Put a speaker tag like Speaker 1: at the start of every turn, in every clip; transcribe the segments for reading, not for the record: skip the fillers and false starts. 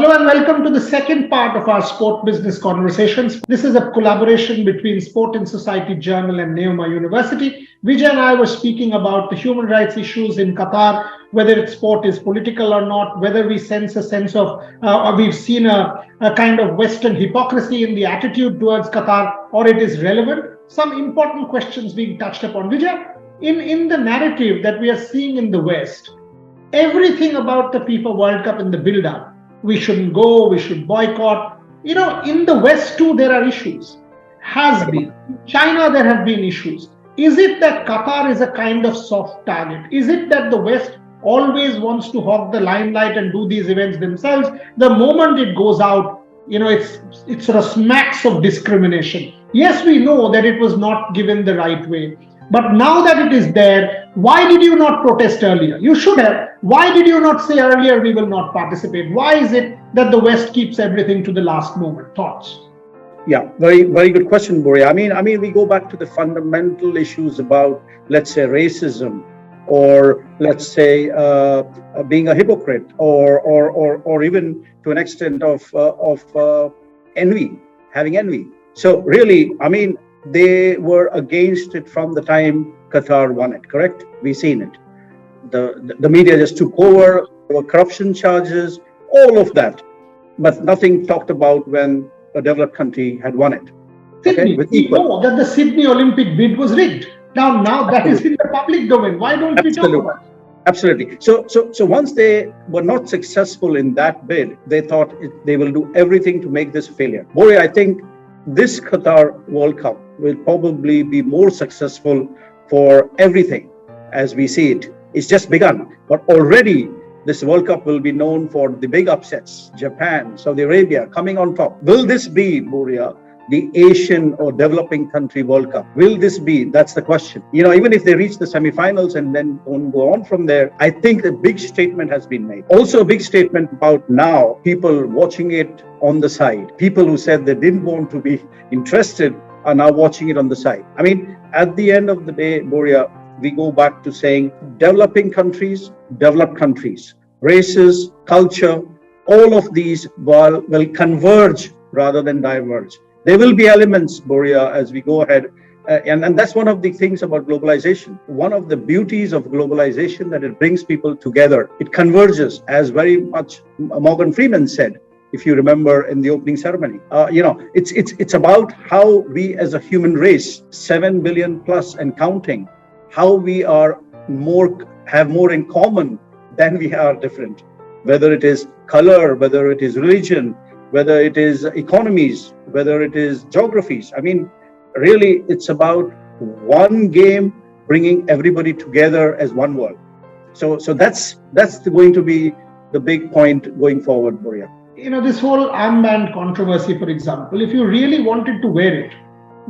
Speaker 1: Hello and welcome to the second part of our sport business conversations. This is a collaboration between Sport and Society Journal and Neoma University. Vijay and I were speaking about the human rights issues in Qatar, whether sport is political or not, whether we sense a sense of, we've seen a kind of Western hypocrisy in the attitude towards Qatar, or it is relevant. Some important questions being touched upon. Vijay, in the narrative that we are seeing in the West, everything about the FIFA World Cup in the build-up, we shouldn't go, we should boycott. In the West too, there are issues. Has been. In China, there have been issues. Is it that Qatar is a kind of soft target? Is it that the West always wants to hog the limelight and do these events themselves? The moment it goes out, it sort of smacks of discrimination. Yes, we know that it was not given the right way. But now that it is there, why did you not protest earlier? You should have. Why did you not say earlier we will not participate? Why is it that the West keeps everything to the last moment? Thoughts?
Speaker 2: Yeah, very, very good question, Boria. I mean, we go back to the fundamental issues about, let's say, racism, or let's say being a hypocrite, or even to an extent of envy, having envy. So really, they were against it from the time Qatar won it, correct? We've seen it. The media just took over, there were corruption charges, all of that. But nothing talked about when a developed country had won it.
Speaker 1: Sydney, we know that the Sydney Olympic bid was rigged. Now that is in the public domain. Why don't we talk about it?
Speaker 2: Absolutely. So once they were not successful in that bid, they thought they will do everything to make this a failure. Boria, I think this Qatar World Cup will probably be more successful for everything as we see it. It's just begun, but already this World Cup will be known for the big upsets. Japan, Saudi Arabia coming on top. Will this be, Boria, the Asian or developing country World Cup? Will this be? That's the question. Even if they reach the semi-finals and then go on from there, I think a big statement has been made. Also a big statement about now people watching it on the side. People who said they didn't want to be interested are now watching it on the side. At the end of the day, Boria, we go back to saying developing countries, developed countries, races, culture, all of these will converge rather than diverge. There will be elements, Boria, as we go ahead. And that's one of the things about globalization. One of the beauties of globalization, that it brings people together. It converges, as very much Morgan Freeman said, if you remember in the opening ceremony. It's about how we as a human race, 7 billion plus and counting, how we have more in common than we are different. Whether it is color, whether it is religion, whether it is economies, whether it is geographies. Really, it's about one game bringing everybody together as one world. So that's going to be the big point going forward, Boria.
Speaker 1: This whole armband controversy, for example, if you really wanted to wear it,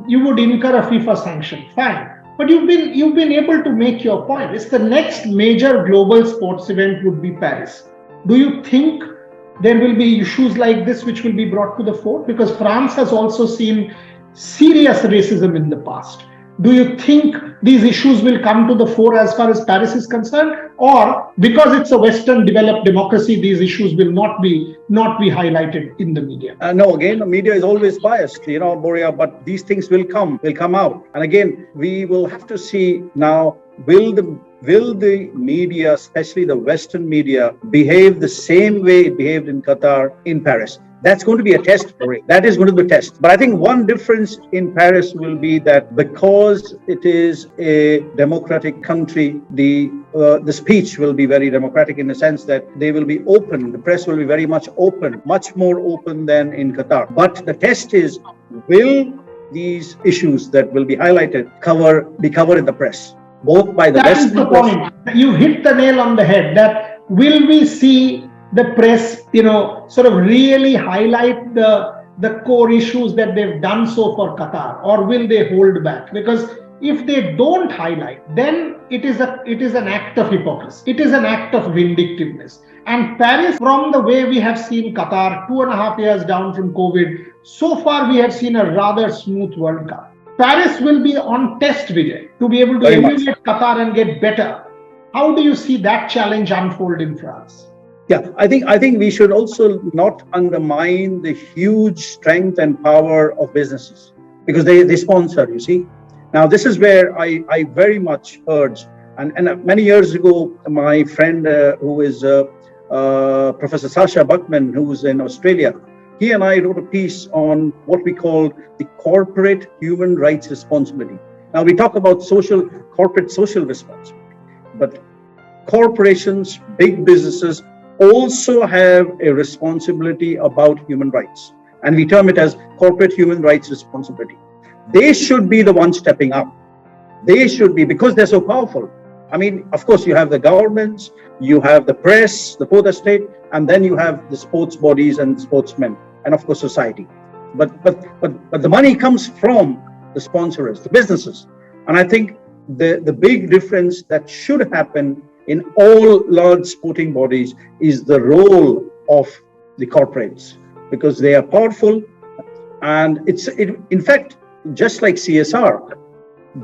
Speaker 1: you would incur a FIFA sanction. Fine. But you've been able to make your point. It's the next major global sports event would be Paris. Do you think there will be issues like this which will be brought to the fore? Because France has also seen serious racism in the past. Do you think these issues will come to the fore as far as Paris is concerned? Or because it's a Western developed democracy, these issues will not be highlighted in the media?
Speaker 2: No, again, the media is always biased, Boria, but these things will come out. And again, we will have to see now, will the media, especially the Western media, behave the same way it behaved in Qatar, in Paris? That's going to be a test for it. That is going to be a test. But I think one difference in Paris will be that because it is a democratic country, the speech will be very democratic in the sense that they will be open. The press will be very much open, much more open than in Qatar. But the test is, will these issues that will be highlighted be covered in the press, both by the Western press?
Speaker 1: That is the point. You hit the nail on the head. That will we see the press, sort of really highlight the core issues that they've done so for Qatar, or will they hold back? Because if they don't highlight, then it is an act of hypocrisy. It is an act of vindictiveness. And Paris, from the way we have seen Qatar 2.5 years down from COVID, so far we have seen a rather smooth World Cup. Paris will be on test, Vijay, to be able to emulate Qatar and get better. How do you see that challenge unfold in France?
Speaker 2: Yeah, I think we should also not undermine the huge strength and power of businesses because they sponsor, you see. Now this is where I very much urge, and many years ago, my friend who is Professor Sasha Buckman, who's in Australia, he and I wrote a piece on what we call the corporate human rights responsibility. Now we talk about corporate social responsibility, but corporations, big businesses also have a responsibility about human rights. And we term it as corporate human rights responsibility. They should be the ones stepping up. They should be, because they're so powerful. I mean, of course, you have the governments, you have the press, the fourth estate, and then you have the sports bodies and sportsmen, and of course, society. But the money comes from the sponsors, the businesses. And I think the big difference that should happen in all large sporting bodies is the role of the corporates, because they are powerful. And in fact, just like CSR,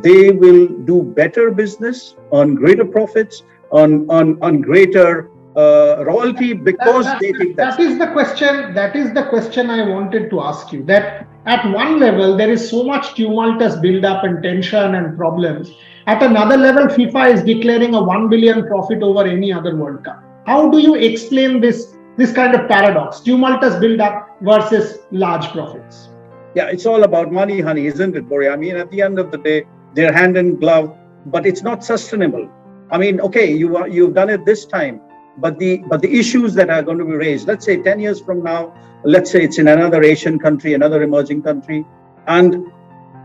Speaker 2: they will do better business, earn greater profits, on greater royalty, because they think
Speaker 1: that is the question. That is the question I wanted to ask you. That at one level there is so much tumultuous build-up and tension and problems. At another level, FIFA is declaring a 1 billion profit over any other World Cup. How do you explain this kind of paradox, tumultuous build-up versus large profits?
Speaker 2: Yeah, it's all about money, honey, isn't it, Boria? I mean, at the end of the day, they're hand in glove, but it's not sustainable. I mean, okay, you've done it this time, but the issues that are going to be raised, let's say 10 years from now, let's say it's in another Asian country, another emerging country, and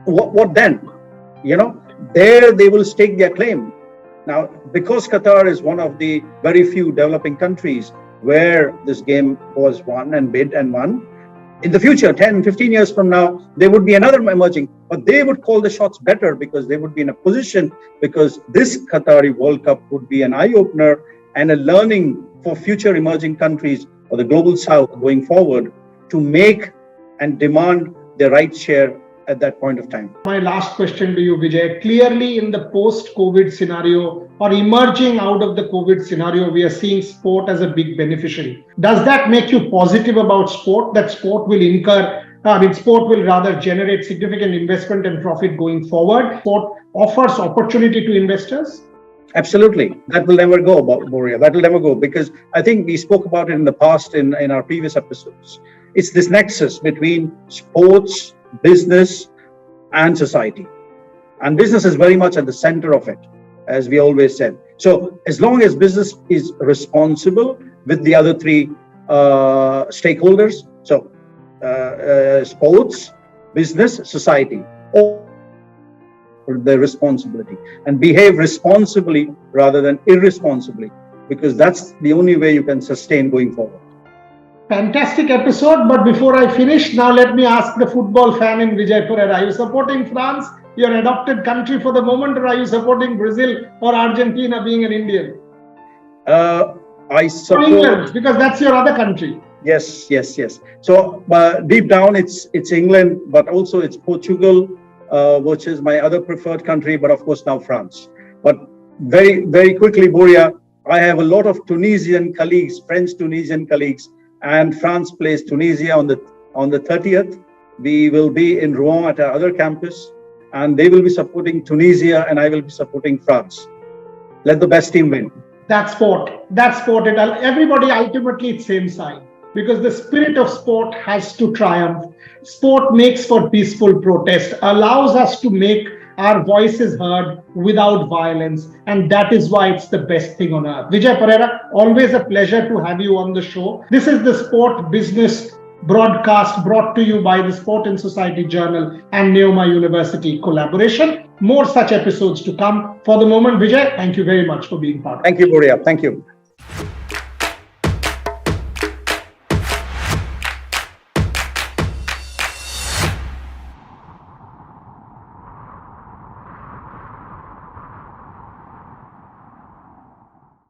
Speaker 2: what then? You know, there they will stake their claim. Now, because Qatar is one of the very few developing countries where this game was won and bid and won, in the future, 10, 15 years from now, there would be another emerging, but they would call the shots better because they would be in a position, because this Qatari World Cup would be an eye-opener and a learning for future emerging countries or the global south going forward to make and demand their right share at that point of time.
Speaker 1: My last question to you, Vijay. Clearly, in the post-COVID scenario or emerging out of the COVID scenario, we are seeing sport as a big beneficiary. Does that make you positive about sport, that sport will rather generate significant investment and profit going forward? Sport offers opportunity to investors?
Speaker 2: Absolutely. That will never go, Boria. That will never go, because I think we spoke about it in the past in our previous episodes. It's this nexus between sports, business, and society. And business is very much at the center of it, as we always said. So as long as business is responsible with the other three stakeholders, so sports, business, society, all the responsibility, and behave responsibly rather than irresponsibly, because that's the only way you can sustain going forward.
Speaker 1: Fantastic episode, but before I finish, now let me ask the football fan in Vijay Pereira. Are you supporting France, your adopted country for the moment, or are you supporting Brazil or Argentina, being an Indian?
Speaker 2: I support
Speaker 1: England, because that's your other country.
Speaker 2: Yes. So deep down, it's England, but also it's Portugal, which is my other preferred country, but of course now France. But very, very quickly, Boria, I have a lot of Tunisian colleagues, French Tunisian colleagues, and France plays Tunisia on the 30th. We will be in Rouen at our other campus, and they will be supporting Tunisia, and I will be supporting France. Let the best team win.
Speaker 1: That's sport. Everybody ultimately it's same side, because the spirit of sport has to triumph. Sport makes for peaceful protest, allows us to make our voices heard without violence, and that is why it's the best thing on earth. Vijay Pereira, always a pleasure to have you on the show. This is the Sport Business broadcast brought to you by the Sport and Society Journal and Neoma University collaboration. More such episodes to come. For the moment, Vijay, thank you very much for being part of it.
Speaker 2: Thank you, Boria. Thank you.